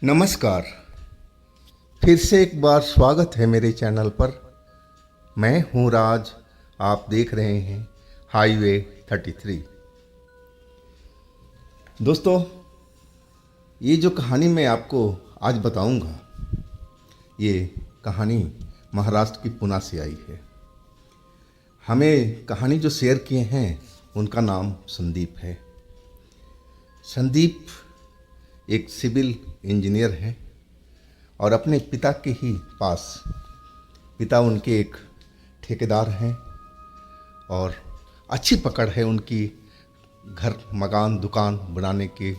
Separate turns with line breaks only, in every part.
नमस्कार। फिर से एक बार स्वागत है मेरे चैनल पर। मैं हूं राज। आप देख रहे हैं हाईवे 33। दोस्तों, ये जो कहानी मैं आपको आज बताऊंगा, ये कहानी महाराष्ट्र की पुणे से आई है। हमें कहानी जो शेयर किए हैं उनका नाम संदीप है। संदीप एक सिविल इंजीनियर हैं और अपने पिता के ही पास, पिता उनके एक ठेकेदार हैं और अच्छी पकड़ है उनकी घर मकान दुकान बनाने के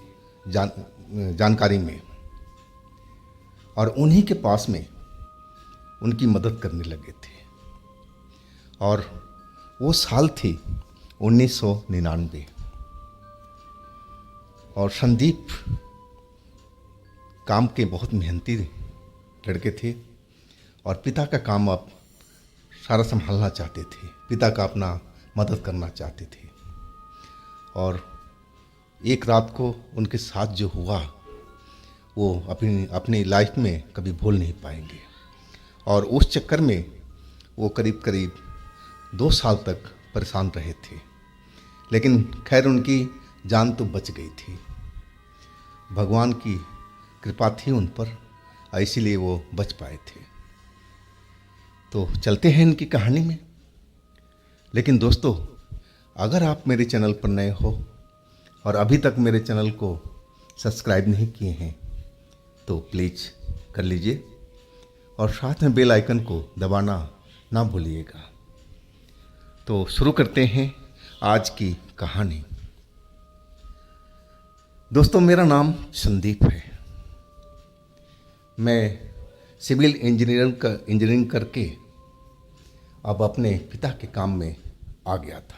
जानकारी में, और उन्हीं के पास में उनकी मदद करने लगे थे। और वो साल थी 1999 और संदीप काम के बहुत मेहनती लड़के थे और पिता का काम अब सारा संभालना चाहते थे, पिता का अपना मदद करना चाहते थे। और एक रात को उनके साथ जो हुआ वो अपनी लाइफ में कभी भूल नहीं पाएंगे। और उस चक्कर में वो करीब करीब 2 साल तक परेशान रहे थे, लेकिन खैर उनकी जान तो बच गई थी। भगवान की कृपा थी उन पर, इसीलिए वो बच पाए थे। तो चलते हैं इनकी कहानी में। लेकिन दोस्तों, अगर आप मेरे चैनल पर नए हो और अभी तक मेरे चैनल को सब्सक्राइब नहीं किए हैं तो प्लीज़ कर लीजिए और साथ में बेल आइकन को दबाना ना भूलिएगा। तो शुरू करते हैं आज की कहानी। दोस्तों, मेरा नाम संदीप है। मैं सिविल इंजीनियरिंग करके अब अपने पिता के काम में आ गया था।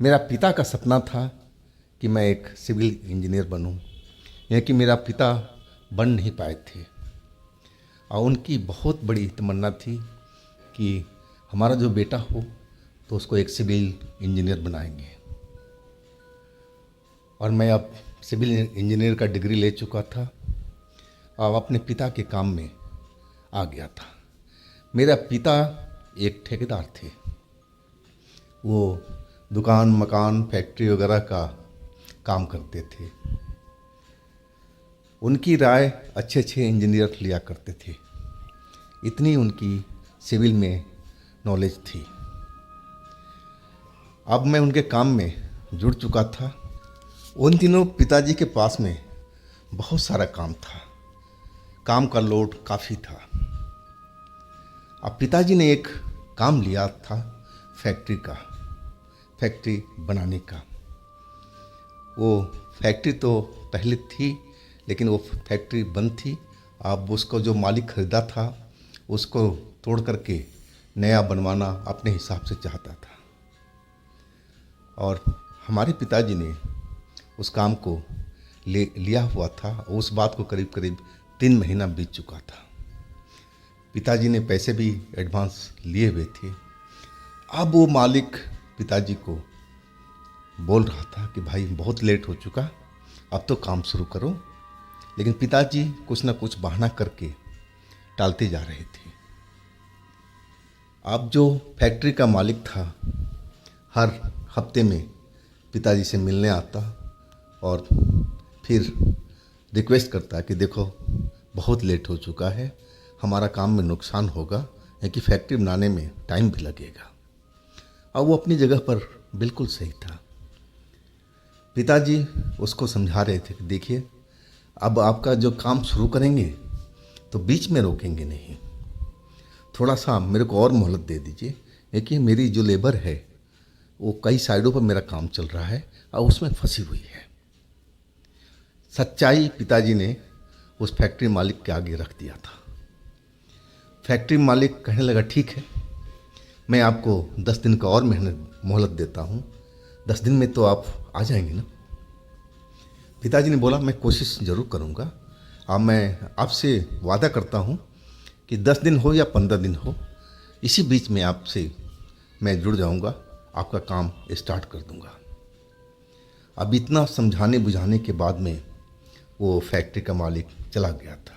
मेरा पिता का सपना था कि मैं एक सिविल इंजीनियर बनूं, यह कि मेरा पिता बन नहीं पाए थे और उनकी बहुत बड़ी तमन्ना थी कि हमारा जो बेटा हो तो उसको एक सिविल इंजीनियर बनाएंगे। और मैं अब सिविल इंजीनियर का डिग्री ले चुका था और अपने पिता के काम में आ गया था। मेरा पिता एक ठेकेदार थे। वो दुकान मकान फैक्ट्री वगैरह का काम करते थे। उनकी राय अच्छे अच्छे इंजीनियर लिया करते थे, इतनी उनकी सिविल में नॉलेज थी। अब मैं उनके काम में जुड़ चुका था। उन दिनों पिताजी के पास में बहुत सारा काम था, काम का लोड काफ़ी था। अब पिताजी ने एक काम लिया था फैक्ट्री बनाने का। वो फैक्ट्री तो पहले थी, लेकिन वो फैक्ट्री बंद थी। अब उसको जो मालिक खरीदा था उसको तोड़ करके नया बनवाना अपने हिसाब से चाहता था। और हमारे पिताजी ने उस काम को लिया हुआ था। उस बात को करीब करीब 3 महीना बीत चुका था। पिताजी ने पैसे भी एडवांस लिए हुए थे। अब वो मालिक पिताजी को बोल रहा था कि भाई बहुत लेट हो चुका, अब तो काम शुरू करो। लेकिन पिताजी कुछ ना कुछ बहाना करके टालते जा रहे थे। अब जो फैक्ट्री का मालिक था हर हफ्ते में पिताजी से मिलने आता और फिर रिक्वेस्ट करता कि देखो बहुत लेट हो चुका है, हमारा काम में नुकसान होगा, या कि फैक्ट्री बनाने में टाइम भी लगेगा। और वो अपनी जगह पर बिल्कुल सही था। पिताजी उसको समझा रहे थे कि देखिए, अब आपका जो काम शुरू करेंगे तो बीच में रोकेंगे नहीं, थोड़ा सा मेरे को और मोहलत दे दीजिए। देखिए, मेरी जो लेबर है वो कई साइडों पर मेरा काम चल रहा है और उसमें फंसी हुई है। सच्चाई पिताजी ने उस फैक्ट्री मालिक के आगे रख दिया था। फैक्ट्री मालिक कहने लगा, ठीक है, मैं आपको 10 दिन का और मोहलत देता हूँ, 10 दिन में तो आप आ जाएंगे ना। पिताजी ने बोला, मैं कोशिश ज़रूर करूँगा। अब मैं आपसे वादा करता हूँ कि 10 दिन हो या 15 दिन हो, इसी बीच में आपसे मैं जुड़ जाऊँगा, आपका काम स्टार्ट कर दूँगा। अब इतना समझाने बुझाने के बाद में वो फैक्ट्री का मालिक चला गया था।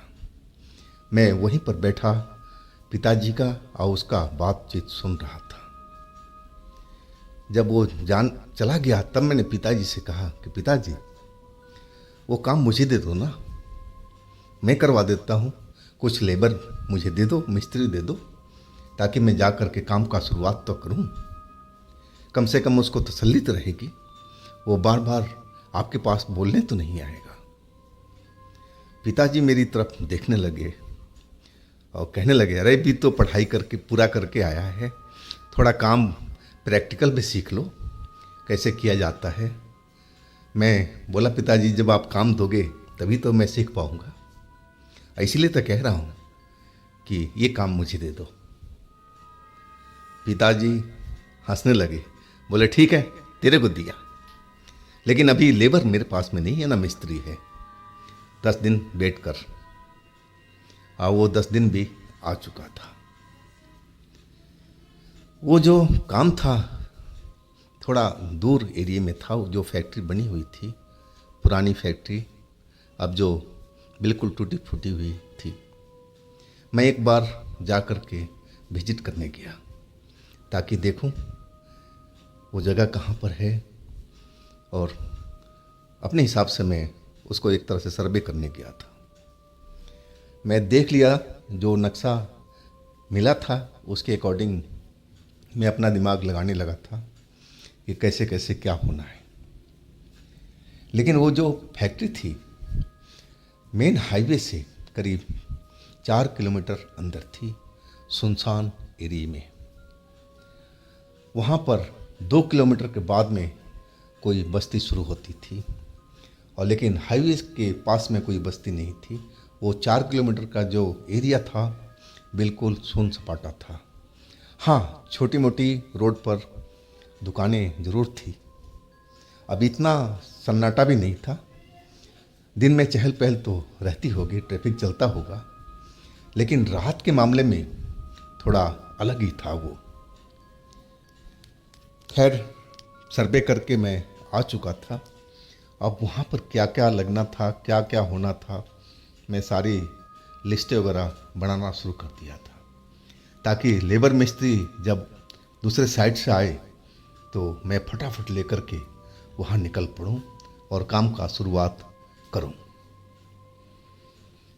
मैं वहीं पर बैठा पिताजी का और उसका बातचीत सुन रहा था। जब वो जान चला गया तब मैंने पिताजी से कहा कि पिताजी, वो काम मुझे दे दो ना, मैं करवा देता हूँ। कुछ लेबर मुझे दे दो, मिस्त्री दे दो, ताकि मैं जा कर के काम का शुरुआत तो करूँ। कम से कम उसको तसल्ली तो रहेगी, वो बार बार आपके पास बोलने तो नहीं आएगा। पिताजी मेरी तरफ देखने लगे और कहने लगे, अरे भी तो पढ़ाई करके पूरा करके आया है, थोड़ा काम प्रैक्टिकल भी सीख लो कैसे किया जाता है। मैं बोला, पिताजी जब आप काम दोगे तभी तो मैं सीख पाऊँगा, इसीलिए तो कह रहा हूँ कि ये काम मुझे दे दो। पिताजी हंसने लगे, बोले ठीक है तेरे को दिया, लेकिन अभी लेबर मेरे पास में नहीं है ना मिस्त्री है, 10 दिन वेट कर। वो 10 दिन भी आ चुका था। वो जो काम था थोड़ा दूर एरिया में था, जो फैक्ट्री बनी हुई थी, पुरानी फैक्ट्री, अब जो बिल्कुल टूटी फूटी हुई थी। मैं एक बार जा कर के विजिट करने गया ताकि देखूं वो जगह कहाँ पर है, और अपने हिसाब से मैं उसको एक तरह से सर्वे करने गया था। मैं देख लिया, जो नक्शा मिला था उसके अकॉर्डिंग मैं अपना दिमाग लगाने लगा था कि कैसे कैसे क्या होना है। लेकिन वो जो फैक्ट्री थी मेन हाईवे से करीब 4 किलोमीटर अंदर थी, सुनसान एरिया में। वहाँ पर 2 किलोमीटर के बाद में कोई बस्ती शुरू होती थी, और लेकिन हाईवे के पास में कोई बस्ती नहीं थी। वो 4 किलोमीटर का जो एरिया था बिल्कुल सुन सपाटा था। हाँ, छोटी मोटी रोड पर दुकानें ज़रूर थी। अब इतना सन्नाटा भी नहीं था। दिन में चहल पहल तो रहती होगी, ट्रैफिक चलता होगा, लेकिन रात के मामले में थोड़ा अलग ही था वो। खैर, सर्वे करके मैं आ चुका था। अब वहाँ पर क्या क्या लगना था, क्या क्या होना था, मैं सारी लिस्टें वगैरह बनाना शुरू कर दिया था, ताकि लेबर मिस्त्री जब दूसरे साइड से आए तो मैं फटाफट लेकर के वहाँ निकल पड़ूँ और काम का शुरुआत करूँ।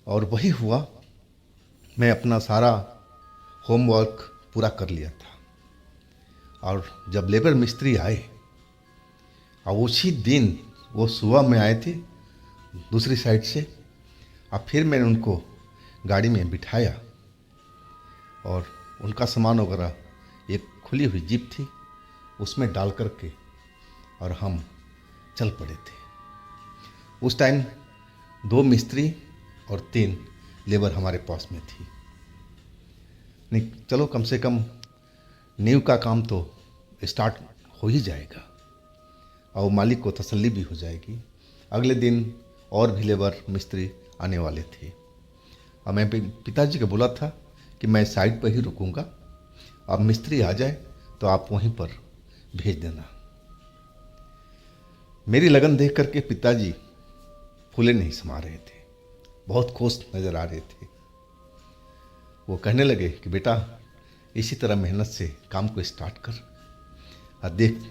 और वही हुआ। मैं अपना सारा होमवर्क पूरा कर लिया था, और जब लेबर मिस्त्री आए और उसी दिन वो सुबह में आए थे दूसरी साइड से, और फिर मैंने उनको गाड़ी में बिठाया और उनका सामान वगैरह एक खुली हुई जीप थी उसमें डाल करके और हम चल पड़े थे। उस टाइम 2 मिस्त्री और 3 लेबर हमारे पास में थी। नहीं, चलो कम से कम नींव का काम तो स्टार्ट हो ही जाएगा और मालिक को तसल्ली भी हो जाएगी। अगले दिन और भी लेबर मिस्त्री आने वाले थे, और मैं पिताजी को बोला था कि मैं साइड पर ही रुकूंगा, अब मिस्त्री आ जाए तो आप वहीं पर भेज देना। मेरी लगन देख करके पिताजी फूले नहीं समा रहे थे, बहुत खुश नज़र आ रहे थे। वो कहने लगे कि बेटा, इसी तरह मेहनत से काम को स्टार्ट कर, और देख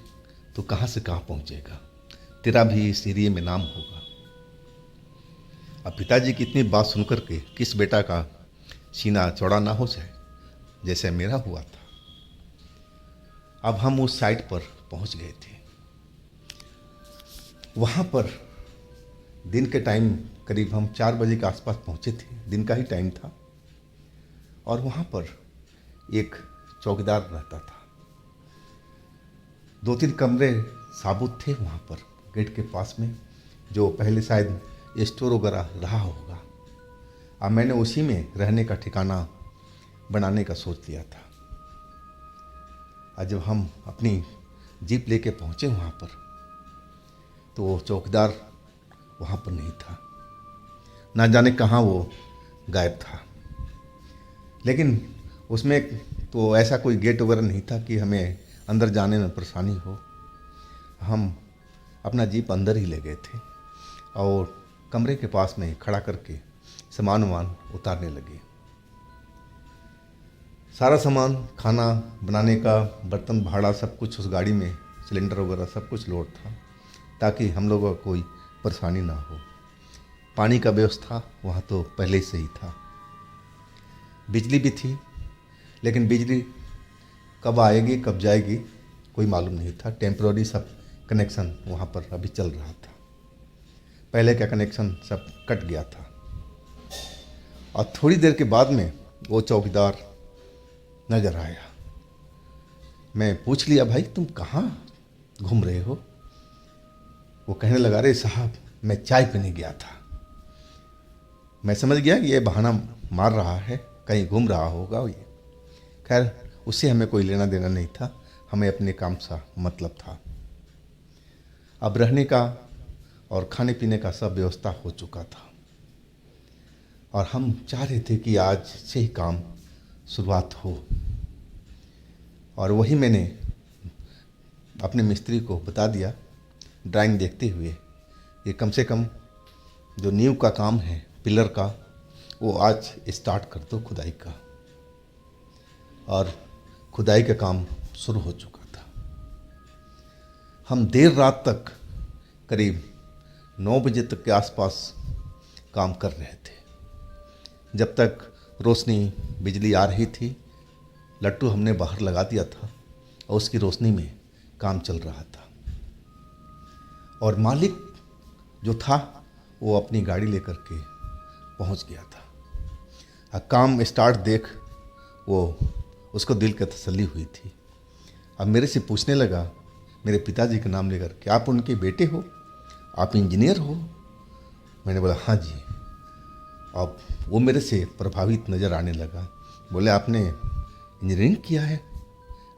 तो कहाँ से कहाँ पहुँचेगा, तेरा भी इस एरिया में नाम होगा। अब पिताजी की इतनी बात सुनकर के किस बेटा का सीना चौड़ा ना हो जाए जैसे मेरा हुआ था। अब हम उस साइड पर पहुंच गए थे। वहाँ पर दिन के टाइम करीब हम 4 बजे के आसपास पहुँचे थे, दिन का ही टाइम था। और वहाँ पर एक चौकीदार रहता था। 2-3 कमरे साबुत थे वहाँ पर गेट के पास में, जो पहले शायद स्टोर वगैरह रहा होगा। अब मैंने उसी में रहने का ठिकाना बनाने का सोच लिया था। और जब हम अपनी जीप लेके पहुँचे वहाँ पर, तो वो चौकीदार वहाँ पर नहीं था, ना जाने कहाँ वो गायब था। लेकिन उसमें तो ऐसा कोई गेट वगैरह नहीं था कि हमें अंदर जाने में परेशानी हो। हम अपना जीप अंदर ही ले गए थे और कमरे के पास में ही खड़ा करके सामान वामान उतारने लगे। सारा सामान, खाना बनाने का, बर्तन भाड़ा, सब कुछ उस गाड़ी में, सिलेंडर वगैरह सब कुछ लोड था, ताकि हम लोगों को कोई परेशानी ना हो। पानी का व्यवस्था वहाँ तो पहले से ही था। बिजली भी थी, लेकिन बिजली कब आएगी कब जाएगी कोई मालूम नहीं था। टेम्पररी सब कनेक्शन वहाँ पर अभी चल रहा था। पहले का कनेक्शन सब कट गया था। और थोड़ी देर के बाद में वो चौकीदार नज़र आया। मैं पूछ लिया, भाई तुम कहाँ घूम रहे हो? वो कहने लगा, अरे साहब मैं चाय पीने गया था। मैं समझ गया कि ये बहाना मार रहा है, कहीं घूम रहा होगा ये। खैर उससे हमें कोई लेना देना नहीं था, हमें अपने काम सा मतलब था। अब रहने का और खाने पीने का सब व्यवस्था हो चुका था और हम चाह रहे थे कि आज से ही काम शुरुआत हो। और वही मैंने अपने मिस्त्री को बता दिया ड्राइंग देखते हुए, ये कम से कम जो नींव का काम है पिलर का, वो आज स्टार्ट कर दो खुदाई का। और खुदाई का काम शुरू हो चुका था। हम देर रात तक करीब 9 बजे तक के आसपास काम कर रहे थे। जब तक रोशनी, बिजली आ रही थी, लट्टू हमने बाहर लगा दिया था और उसकी रोशनी में काम चल रहा था। और मालिक जो था वो अपनी गाड़ी लेकर के पहुंच गया था। काम स्टार्ट देख वो उसको दिल की तसल्ली हुई थी। अब मेरे से पूछने लगा, मेरे पिताजी का नाम लेकर, कि आप उनके बेटे हो, आप इंजीनियर हो? मैंने बोला हाँ जी। अब वो मेरे से प्रभावित नज़र आने लगा। बोले आपने इंजीनियरिंग किया है?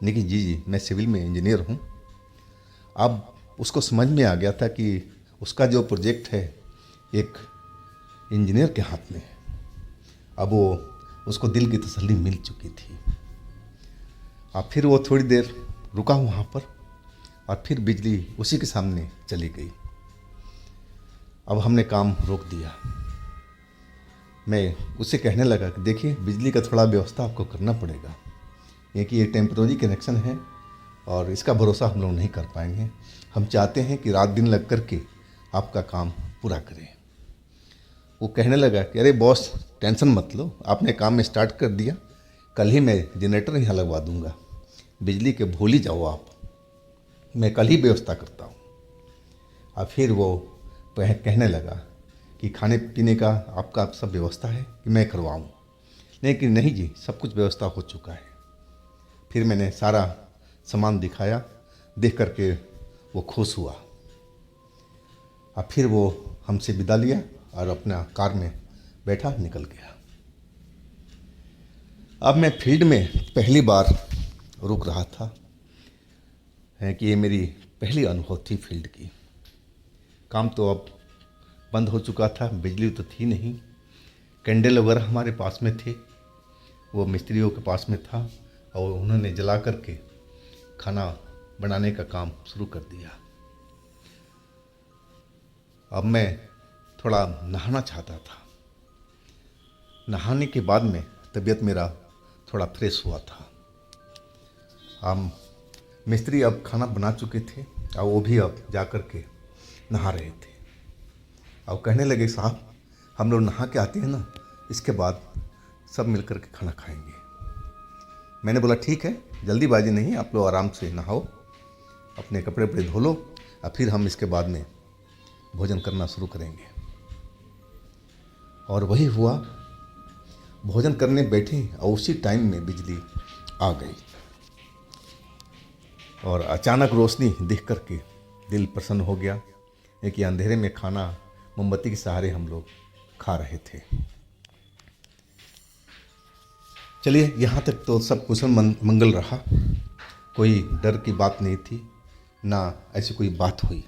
लेकिन जी मैं सिविल में इंजीनियर हूँ। अब उसको समझ में आ गया था कि उसका जो प्रोजेक्ट है एक इंजीनियर के हाथ में है। अब वो उसको दिल की तसल्ली मिल चुकी थी। अब फिर वो थोड़ी देर रुका वहाँ पर और फिर बिजली उसी के सामने चली गई। अब हमने काम रोक दिया। मैं उससे कहने लगा कि देखिए बिजली का थोड़ा व्यवस्था आपको करना पड़ेगा, क्योंकि ये टेम्पररी कनेक्शन है और इसका भरोसा हम लोग नहीं कर पाएंगे। हम चाहते हैं कि रात दिन लग कर के आपका काम पूरा करें। वो कहने लगा कि अरे बॉस टेंशन मत लो, आपने काम में स्टार्ट कर दिया, कल ही मैं जनरेटर यहाँ लगवा दूँगा, बिजली के भूल ही जाओ आप, मैं कल ही व्यवस्था करता हूँ। और फिर वो कहने लगा कि खाने पीने का आपका सब व्यवस्था है कि मैं करवाऊँ? लेकिन नहीं जी, सब कुछ व्यवस्था हो चुका है। फिर मैंने सारा सामान दिखाया, देख करके वो खुश हुआ। अब फिर वो हमसे विदा लिया और अपना कार में बैठा निकल गया। अब मैं फील्ड में पहली बार रुक रहा था, है कि ये मेरी पहली अनुभव थी फील्ड की। काम तो अब बंद हो चुका था, बिजली तो थी नहीं, कैंडल वगैरह हमारे पास में थे, वो मिस्त्रियों के पास में था और उन्होंने जला करके खाना बनाने का काम शुरू कर दिया। अब मैं थोड़ा नहाना चाहता था। नहाने के बाद में तबीयत मेरा थोड़ा फ्रेश हुआ था। हम मिस्त्री अब खाना बना चुके थे और वो भी अब जा कर के नहा रहे थे। अब कहने लगे साहब हम लोग नहा के आते हैं ना, इसके बाद सब मिल कर के खाना खाएंगे। मैंने बोला ठीक है, जल्दीबाजी नहीं, आप लोग आराम से नहाओ, अपने कपड़े वपड़े धो लो और फिर हम इसके बाद में भोजन करना शुरू करेंगे। और वही हुआ, भोजन करने बैठे और उसी टाइम में बिजली आ गई और अचानक रोशनी देख कर के दिल प्रसन्न हो गया कि अंधेरे में खाना मोमबत्ती के सहारे हम लोग खा रहे थे। चलिए यहाँ तक तो सब कुशल मंगल रहा, कोई डर की बात नहीं थी, ना ऐसी कोई बात हुई।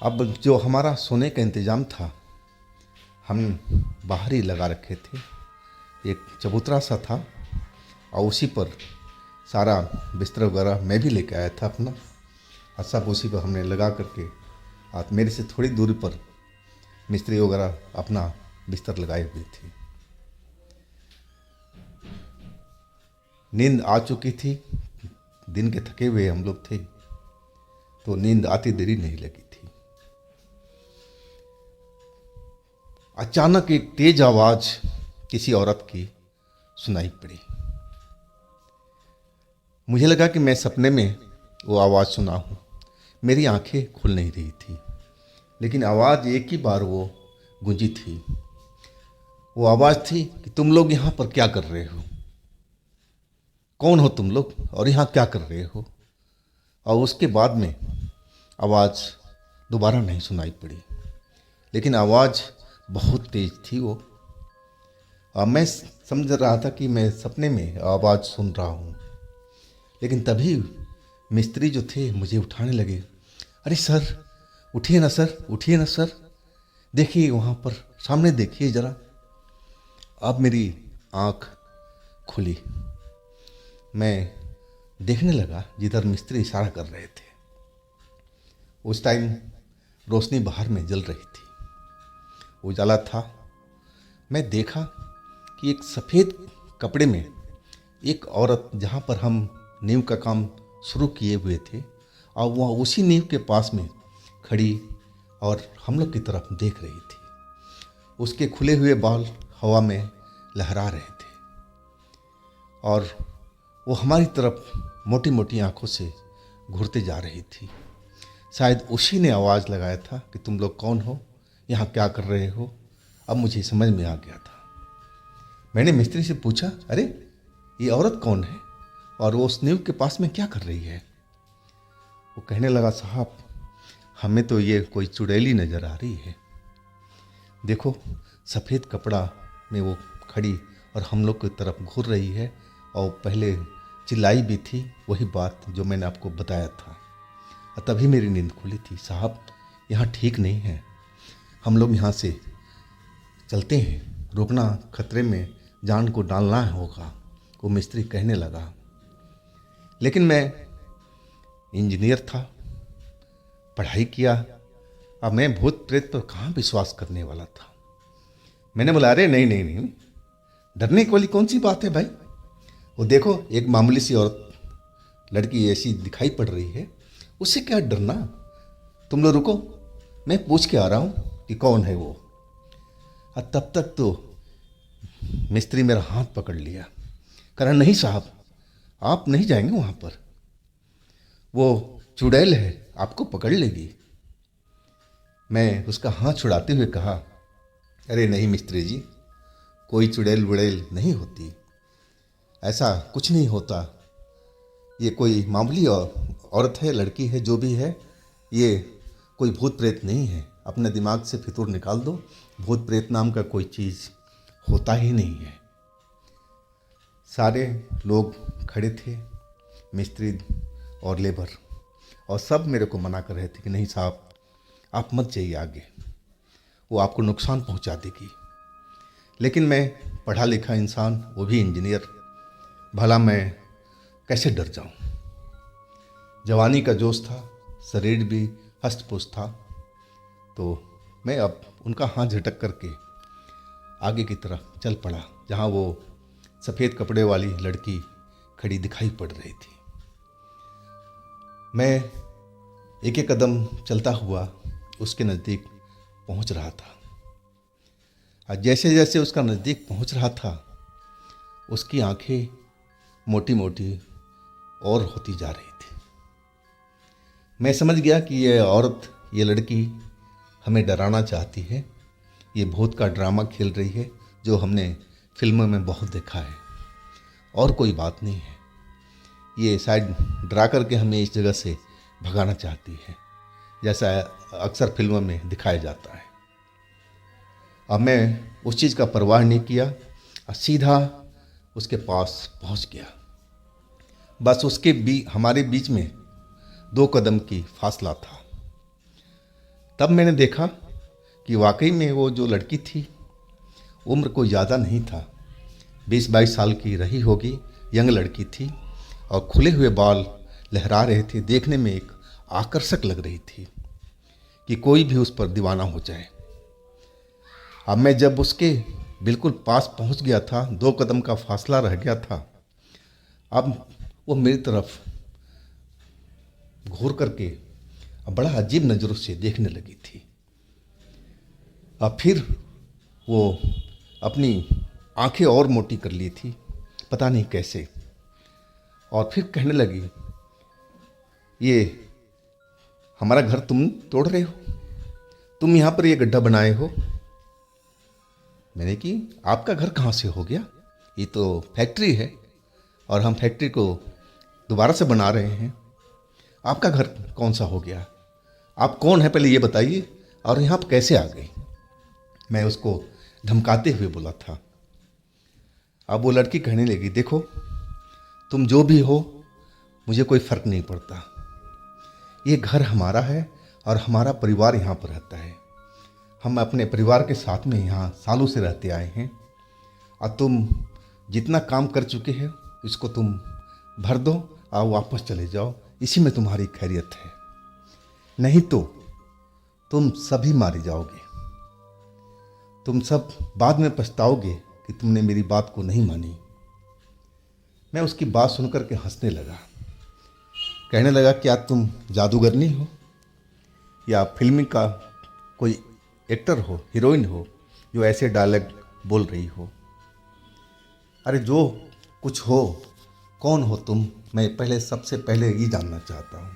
अब जो हमारा सोने का इंतज़ाम था हम बाहर ही लगा रखे थे, एक चबूतरा सा था और उसी पर सारा बिस्तर वगैरह मैं भी लेके आया था अपना, और सब उसी पर हमने लगा करके और मेरे से थोड़ी दूरी पर मिस्त्री वगैरह अपना बिस्तर लगाए हुए थे। नींद आ चुकी थी, दिन के थके हुए हम लोग थे, तो नींद आती देरी नहीं लगी थी। अचानक एक तेज आवाज किसी औरत की सुनाई पड़ी। मुझे लगा कि मैं सपने में वो आवाज़ सुना हूँ। मेरी आंखें खुल नहीं रही थी, लेकिन आवाज़ एक ही बार वो गूंजी थी। वो आवाज़ थी कि तुम लोग यहाँ पर क्या कर रहे हो, कौन हो तुम लोग और यहाँ क्या कर रहे हो। और उसके बाद में आवाज़ दोबारा नहीं सुनाई पड़ी, लेकिन आवाज़ बहुत तेज थी वो। और मैं समझ रहा था कि मैं सपने में आवाज़ सुन रहा हूँ, लेकिन तभी मिस्त्री जो थे मुझे उठाने लगे। अरे सर उठिए ना सर, उठिए ना सर, देखिए वहाँ पर सामने देखिए ज़रा। अब मेरी आँख खुली, मैं देखने लगा जिधर मिस्त्री इशारा कर रहे थे। उस टाइम रोशनी बाहर में जल रही थी, उजाला था। मैं देखा कि एक सफ़ेद कपड़े में एक औरत, जहाँ पर हम नींव का काम शुरू किए हुए थे, और वह उसी नींव के पास में खड़ी और हम लोग की तरफ देख रही थी। उसके खुले हुए बाल हवा में लहरा रहे थे और वो हमारी तरफ मोटी मोटी आंखों से घूरते जा रही थी। शायद उसी ने आवाज़ लगाया था कि तुम लोग कौन हो, यहाँ क्या कर रहे हो। अब मुझे समझ में आ गया था। मैंने मिस्त्री से पूछा, अरे ये औरत कौन है और वो उस नींव के पास में क्या कर रही है। वो कहने लगा, साहब हमें तो ये कोई चुड़ैली नज़र आ रही है। देखो सफ़ेद कपड़ा में वो खड़ी और हम लोग की तरफ घूर रही है, और पहले चिल्लाई भी थी, वही बात जो मैंने आपको बताया था। और तभी मेरी नींद खुली थी। साहब यहाँ ठीक नहीं है, हम लोग यहाँ से चलते हैं, रुकना खतरे में जान को डालना होगा, वो मिस्त्री कहने लगा। लेकिन मैं इंजीनियर था, पढ़ाई किया, अब मैं भूत प्रेत पर कहाँ विश्वास करने वाला था। मैंने बोला, अरे नहीं नहीं नहीं, डरने वाली कौन सी बात है भाई। वो देखो एक मामूली सी औरत लड़की ऐसी दिखाई पड़ रही है, उससे क्या डरना। तुम लोग रुको, मैं पूछ के आ रहा हूँ कि कौन है वो। और तब तक तो मिस्त्री मेरा हाथ पकड़ लिया, कहा नहीं साहब आप नहीं जाएंगे वहाँ पर, वो चुड़ैल है, आपको पकड़ लेगी। मैं उसका हाथ छुड़ाते हुए कहा, अरे नहीं मिस्त्री जी, कोई चुड़ैल वुड़ैल नहीं होती, ऐसा कुछ नहीं होता। ये कोई मामूली औरत है, लड़की है, जो भी है, ये कोई भूत प्रेत नहीं है। अपने दिमाग से फितूर निकाल दो, भूत प्रेत नाम का कोई चीज़ होता ही नहीं है। सारे लोग खड़े थे, मिस्त्री और लेबर, और सब मेरे को मना कर रहे थे कि नहीं साहब आप मत जाइए आगे, वो आपको नुकसान पहुंचा देगी। लेकिन मैं पढ़ा लिखा इंसान, वो भी इंजीनियर, भला मैं कैसे डर जाऊं। जवानी का जोश था, शरीर भी हष्ट पुष्ट था, तो मैं अब उनका हाथ झटक करके आगे की तरफ चल पड़ा, जहां वो सफ़ेद कपड़े वाली लड़की खड़ी दिखाई पड़ रही थी। मैं एक एक कदम चलता हुआ उसके नज़दीक पहुंच रहा था, और जैसे जैसे उसका नज़दीक पहुंच रहा था, उसकी आंखें मोटी मोटी और होती जा रही थी। मैं समझ गया कि ये औरत, ये लड़की हमें डराना चाहती है, ये भूत का ड्रामा खेल रही है जो हमने फिल्मों में बहुत देखा है, और कोई बात नहीं है। ये शायद डरा करके हमें इस जगह से भगाना चाहती है, जैसा अक्सर फिल्मों में दिखाया जाता है। अब मैं उस चीज़ का परवाह नहीं किया और सीधा उसके पास पहुंच गया। बस उसके हमारे बीच में 2 कदम की फासला था। तब मैंने देखा कि वाकई में वो जो लड़की थी, उम्र कोई ज़्यादा नहीं था, 20-22 साल की रही होगी, यंग लड़की थी, और खुले हुए बाल लहरा रहे थे, देखने में एक आकर्षक लग रही थी। कि कोई भी उस पर दीवाना हो जाए। अब मैं जब उसके बिल्कुल पास पहुंच गया था, 2 कदम का फासला रह गया था, अब वो मेरी तरफ घूर करके अब बड़ा अजीब नज़रों से देखने लगी थी। अब फिर वो अपनी आंखें और मोटी कर ली थी, पता नहीं कैसे, और फिर कहने लगी, ये हमारा घर तुम तोड़ रहे हो, तुम यहाँ पर ये गड्ढा बनाए हो। मैंने कि आपका घर कहाँ से हो गया, ये तो फैक्ट्री है और हम फैक्ट्री को दोबारा से बना रहे हैं, आपका घर कौन सा हो गया, आप कौन है पहले ये बताइए, और यहाँ पर कैसे आ गई। मैं उसको धमकाते हुए बोला था। अब वो लड़की कहने लगी, देखो तुम जो भी हो मुझे कोई फ़र्क नहीं पड़ता, ये घर हमारा है और हमारा परिवार यहाँ पर रहता है, हम अपने परिवार के साथ में यहाँ सालों से रहते आए हैं, और तुम जितना काम कर चुके हो इसको तुम भर दो और वापस चले जाओ, इसी में तुम्हारी खैरियत है, नहीं तो तुम सभी मारे जाओगे, तुम सब बाद में पछताओगे कि तुमने मेरी बात को नहीं मानी। मैं उसकी बात सुनकर के हंसने लगा, कहने लगा, क्या तुम जादूगरनी हो या फिल्म का कोई एक्टर हो, हीरोइन हो, जो ऐसे डायलॉग बोल रही हो। अरे जो कुछ हो, कौन हो तुम, मैं पहले सबसे पहले ये जानना चाहता हूँ।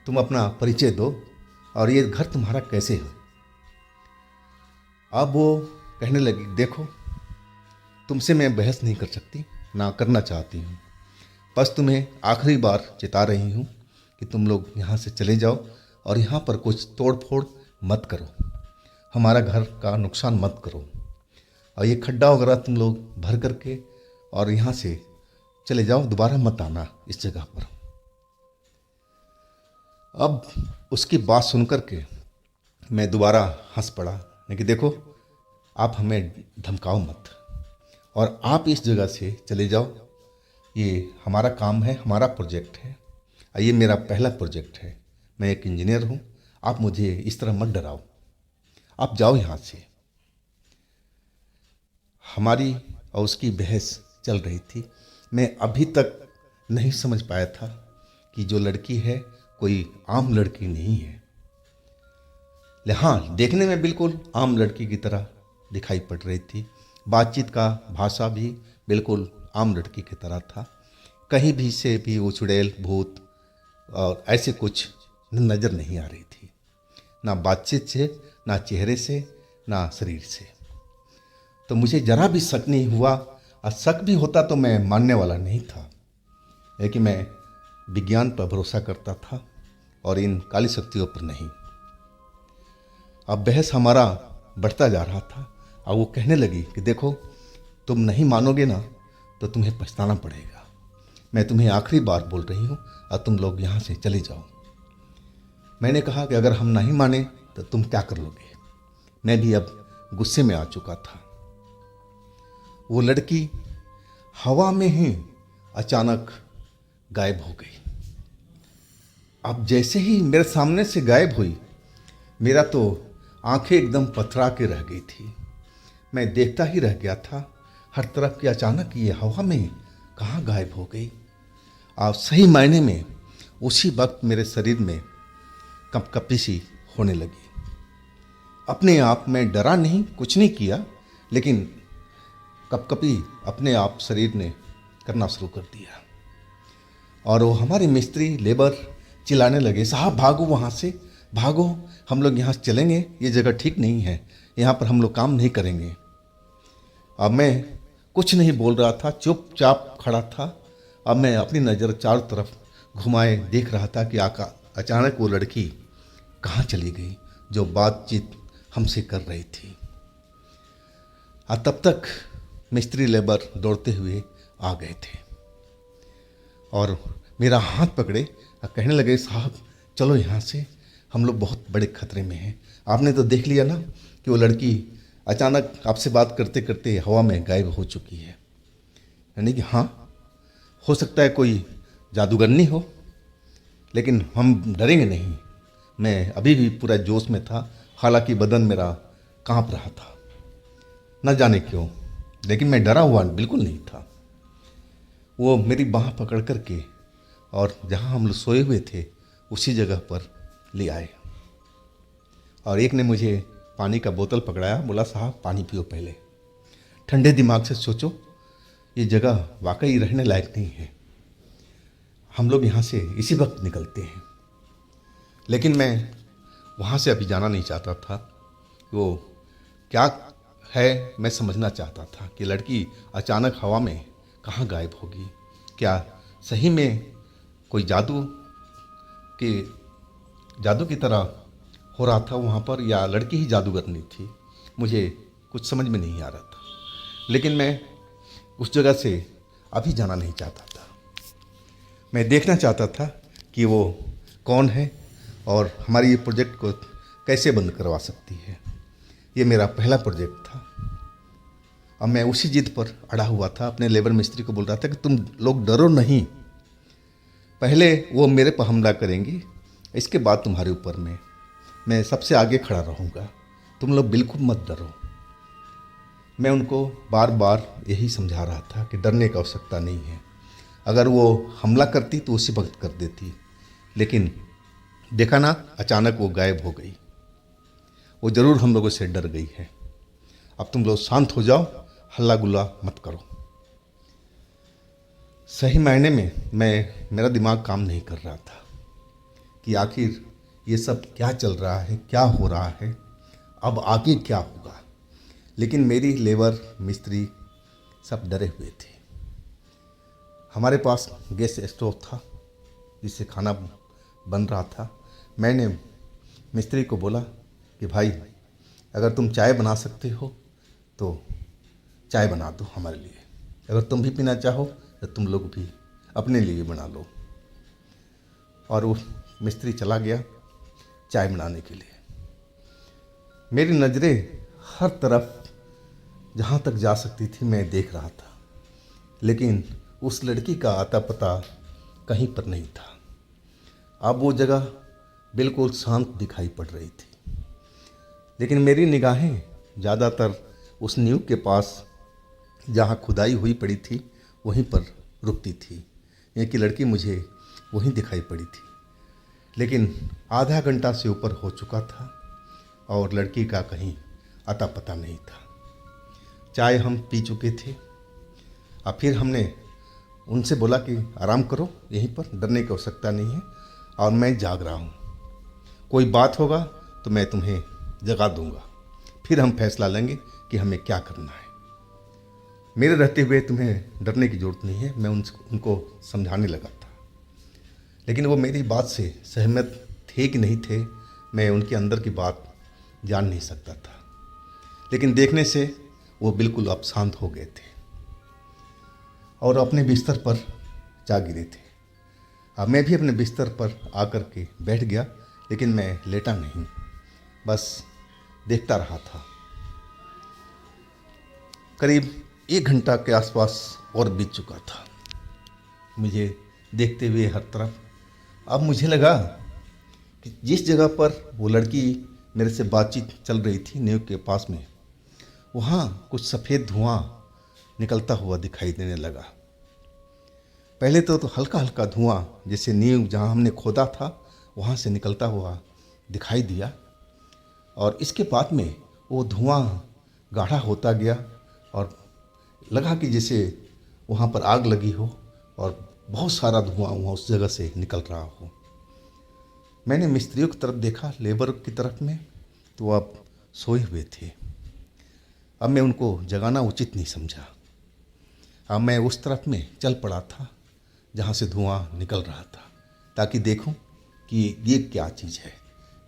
तुम अपना परिचय दो और ये घर तुम्हारा कैसे है। अब वो कहने लगी, देखो तुमसे मैं बहस नहीं कर सकती, ना करना चाहती हूँ, बस तुम्हें आखिरी बार चिता रही हूँ कि तुम लोग यहाँ से चले जाओ और यहाँ पर कुछ तोड़ फोड़ मत करो, हमारा घर का नुकसान मत करो, और ये खड्डा वगैरह तुम लोग भर करके और यहाँ से चले जाओ, दोबारा मत आना इस जगह पर। अब उसकी बात सुन कर के मैं दोबारा हंस पड़ा, लेकिन देखो आप हमें धमकाओ मत और आप इस जगह से चले जाओ, ये हमारा काम है, हमारा प्रोजेक्ट है, ये मेरा पहला प्रोजेक्ट है, मैं एक इंजीनियर हूँ, आप मुझे इस तरह मत डराओ, आप जाओ यहाँ से। हमारी और उसकी बहस चल रही थी। मैं अभी तक नहीं समझ पाया था कि जो लड़की है कोई आम लड़की नहीं है। हाँ, देखने में बिल्कुल आम लड़की की तरह दिखाई पड़ रही थी, बातचीत का भाषा भी बिल्कुल आम लड़की की तरह था, कहीं भी से भी वो चुड़ैल भूत और ऐसे कुछ नज़र नहीं आ रही थी, ना बातचीत से, ना चेहरे से, ना शरीर से। तो मुझे ज़रा भी शक नहीं हुआ, और शक भी होता तो मैं मानने वाला नहीं था, लेकिन मैं विज्ञान पर भरोसा करता था और इन काली शक्तियों पर नहीं। अब बहस हमारा बढ़ता जा रहा था और वो कहने लगी कि देखो तुम नहीं मानोगे ना तो तुम्हें पछताना पड़ेगा, मैं तुम्हें आखिरी बार बोल रही हूँ और तुम लोग यहाँ से चले जाओ। मैंने कहा कि अगर हम नहीं माने तो तुम क्या कर लोगे। मैं भी अब गुस्से में आ चुका था। वो लड़की हवा में ही अचानक गायब हो गई। अब जैसे ही मेरे सामने से गायब हुई, मेरा तो आंखें एकदम पथरा के रह गई थी। मैं देखता ही रह गया था हर तरफ कि अचानक ये हवा में कहाँ गायब हो गई। और सही मायने में उसी वक्त मेरे शरीर में कंपकपी सी होने लगी। अपने आप में डरा नहीं, कुछ नहीं किया, लेकिन कंपकपी अपने आप शरीर ने करना शुरू कर दिया। और वो हमारे मिस्त्री लेबर चिल्लाने लगे, साहब भागो वहाँ से, भागो, हम लोग यहाँ से चलेंगे, ये जगह ठीक नहीं है, यहाँ पर हम लोग काम नहीं करेंगे। अब मैं कुछ नहीं बोल रहा था, चुपचाप खड़ा था। अब मैं अपनी नज़र चारों तरफ घुमाए देख रहा था कि अचानक वो लड़की कहाँ चली गई जो बातचीत हमसे कर रही थी। और तब तक मिस्त्री लेबर दौड़ते हुए आ गए थे और मेरा हाथ पकड़े और कहने लगे, साहब चलो यहाँ से, हम लोग बहुत बड़े खतरे में हैं। आपने तो देख लिया ना कि वो लड़की अचानक आपसे बात करते करते हवा में गायब हो चुकी है। यानी कि हाँ, हो सकता है कोई जादूगरनी हो, लेकिन हम डरेंगे नहीं, मैं अभी भी पूरा जोश में था, हालांकि बदन मेरा कांप रहा था, न जाने क्यों, लेकिन मैं डरा हुआ बिल्कुल नहीं था। वो मेरी बाँह पकड़ कर के और जहाँ हम लोग सोए हुए थे उसी जगह पर ले आए, और एक ने मुझे पानी का बोतल पकड़ाया, बोला साहब पानी पियो पहले। ठंडे दिमाग से सोचो, ये जगह वाकई रहने लायक नहीं है, हम लोग यहाँ से इसी वक्त निकलते हैं। लेकिन मैं वहाँ से अभी जाना नहीं चाहता था। वो क्या है मैं समझना चाहता था कि लड़की अचानक हवा में कहाँ गायब होगी। क्या सही में कोई जादू की तरह हो रहा था वहाँ पर, या लड़की ही जादूगरनी थी, मुझे कुछ समझ में नहीं आ रहा था। लेकिन मैं उस जगह से अभी जाना नहीं चाहता था। मैं देखना चाहता था कि वो कौन है और हमारी ये प्रोजेक्ट को कैसे बंद करवा सकती है। ये मेरा पहला प्रोजेक्ट था। अब मैं उसी जिद पर अड़ा हुआ था। अपने लेबर मिस्त्री को बोल रहा था कि तुम लोग डरो नहीं, पहले वो मेरे पर हमला करेंगी, इसके बाद तुम्हारे ऊपर मैं सबसे आगे खड़ा रहूँगा, तुम लोग बिल्कुल मत डरो। मैं उनको बार बार यही समझा रहा था कि डरने की आवश्यकता नहीं है। अगर वो हमला करती तो उसी वक्त कर देती, लेकिन देखा ना, अचानक वो गायब हो गई। वो ज़रूर हम लोगों से डर गई है। अब तुम लोग शांत हो जाओ, हल्ला गुल्ला मत करो। सही मायने में मेरा दिमाग काम नहीं कर रहा था कि आखिर ये सब क्या चल रहा है, क्या हो रहा है, अब आगे क्या होगा। लेकिन मेरी लेबर मिस्त्री सब डरे हुए थे। हमारे पास गैस स्टोव था जिससे खाना बन रहा था। मैंने मिस्त्री को बोला कि भाई, अगर तुम चाय बना सकते हो तो चाय बना दो हमारे लिए, अगर तुम भी पीना चाहो तो तुम लोग भी अपने लिए बना लो। और वो मिस्त्री चला गया चाय बनाने के लिए। मेरी नज़रें हर तरफ जहाँ तक जा सकती थी मैं देख रहा था, लेकिन उस लड़की का आता पता कहीं पर नहीं था। अब वो जगह बिल्कुल शांत दिखाई पड़ रही थी, लेकिन मेरी निगाहें ज़्यादातर उस नींव के पास जहाँ खुदाई हुई पड़ी थी वहीं पर रुकती थी। ये कि लड़की मुझे वहीं दिखाई पड़ी थी। लेकिन आधा घंटा से ऊपर हो चुका था और लड़की का कहीं अता पता नहीं था। चाय हम पी चुके थे। अब फिर हमने उनसे बोला कि आराम करो यहीं पर, डरने की आवश्यकता नहीं है, और मैं जाग रहा हूँ, कोई बात होगा तो मैं तुम्हें जगा दूंगा, फिर हम फैसला लेंगे कि हमें क्या करना है। मेरे रहते हुए तुम्हें डरने की ज़रूरत नहीं है, मैं उनको समझाने लगा था। लेकिन वो मेरी बात से सहमत थे कि नहीं थे, मैं उनके अंदर की बात जान नहीं सकता था। लेकिन देखने से वो बिल्कुल अब शांत हो गए थे और अपने बिस्तर पर जा गिरे थे। अब मैं भी अपने बिस्तर पर आकर के बैठ गया, लेकिन मैं लेटा नहीं, बस देखता रहा था। करीब 1 घंटा के आसपास और बीत चुका था मुझे देखते हुए हर तरफ। अब मुझे लगा कि जिस जगह पर वो लड़की मेरे से बातचीत चल रही थी नींव के पास में, वहाँ कुछ सफ़ेद धुआं निकलता हुआ दिखाई देने लगा। पहले तो हल्का हल्का धुआं जैसे नींव जहाँ हमने खोदा था वहाँ से निकलता हुआ दिखाई दिया, और इसके बाद में वो धुआं गाढ़ा होता गया और लगा कि जैसे वहाँ पर आग लगी हो और बहुत सारा धुआं वहाँ उस जगह से निकल रहा हो। मैंने मिस्त्रियों की तरफ देखा, लेबर की तरफ में, तो वो अब सोए हुए थे। अब मैं उनको जगाना उचित नहीं समझा। अब मैं उस तरफ में चल पड़ा था जहाँ से धुआं निकल रहा था, ताकि देखूं कि ये क्या चीज़ है,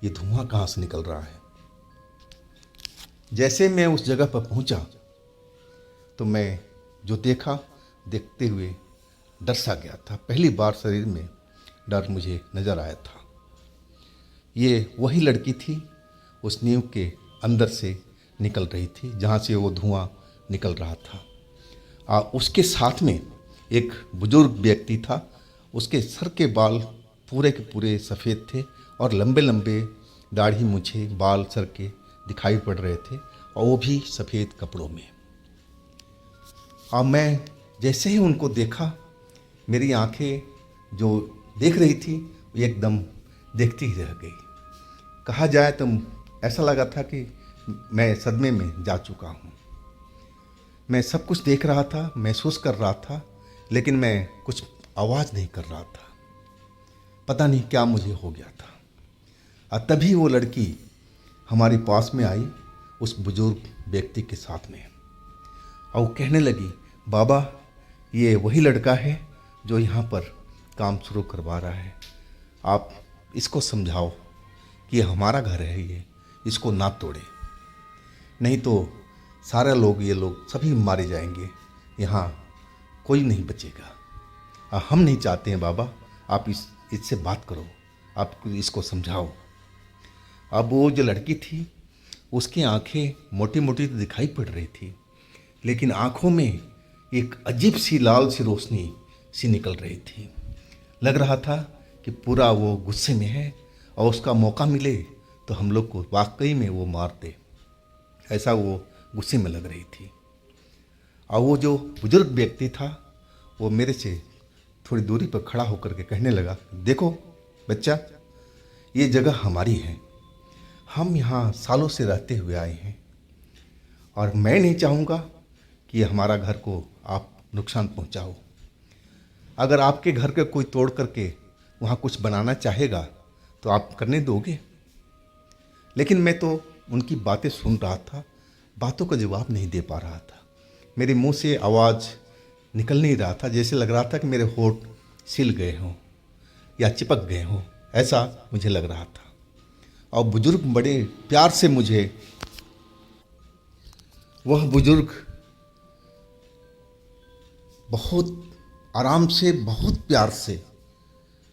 ये धुआं कहाँ से निकल रहा है। जैसे मैं उस जगह पर पहुँचा तो मैं जो देखते हुए डर सा गया था। पहली बार शरीर में डर मुझे नज़र आया था। ये वही लड़की थी, उस नींव के अंदर से निकल रही थी जहाँ से वो धुआं निकल रहा था। उसके साथ में एक बुजुर्ग व्यक्ति था। उसके सर के बाल पूरे के पूरे सफ़ेद थे और लंबे लंबे दाढ़ी मूछे बाल सर के दिखाई पड़ रहे थे, और वो भी सफ़ेद कपड़ों में। अब मैं जैसे ही उनको देखा, मेरी आंखें जो देख रही थी वो एकदम देखती ही रह गई। कहा जाए तो ऐसा लगा था कि मैं सदमे में जा चुका हूँ। मैं सब कुछ देख रहा था, महसूस कर रहा था, लेकिन मैं कुछ आवाज़ नहीं कर रहा था। पता नहीं क्या मुझे हो गया था। और तभी वो लड़की हमारे पास में आई, उस बुजुर्ग व्यक्ति के साथ में, और वो कहने लगी, बाबा ये वही लड़का है जो यहाँ पर काम शुरू करवा रहा है। आप इसको समझाओ कि ये हमारा घर है, ये इसको ना तोड़े, नहीं तो सारे लोग, ये लोग सभी मारे जाएंगे, यहाँ कोई नहीं बचेगा। हम नहीं चाहते हैं बाबा, आप इससे बात करो, आप इसको समझाओ। अब वो जो लड़की थी उसकी आंखें मोटी मोटी तो दिखाई पड़ रही थी, लेकिन आंखों में एक अजीब सी लाल सी रोशनी सी निकल रही थी। लग रहा था कि पूरा वो गुस्से में है, और उसका मौका मिले तो हम लोग को वाकई में वो मार दे, ऐसा वो गुस्से में लग रही थी। और वो जो बुजुर्ग व्यक्ति था वो मेरे से थोड़ी दूरी पर खड़ा होकर के कहने लगा, देखो बच्चा, ये जगह हमारी है, हम यहाँ सालों से रहते हुए आए हैं, और मैं नहीं चाहूँगा कि हमारा घर को आप नुकसान पहुँचाओ। अगर आपके घर के कोई तोड़ करके वहाँ कुछ बनाना चाहेगा तो आप करने दोगे। लेकिन मैं तो उनकी बातें सुन रहा था, बातों का जवाब नहीं दे पा रहा था। मेरे मुंह से आवाज़ निकल नहीं रहा था, जैसे लग रहा था कि मेरे होंठ सिल गए हों या चिपक गए हों, ऐसा मुझे लग रहा था। और बुजुर्ग बड़े प्यार से मुझे, वह बुजुर्ग बहुत आराम से, बहुत प्यार से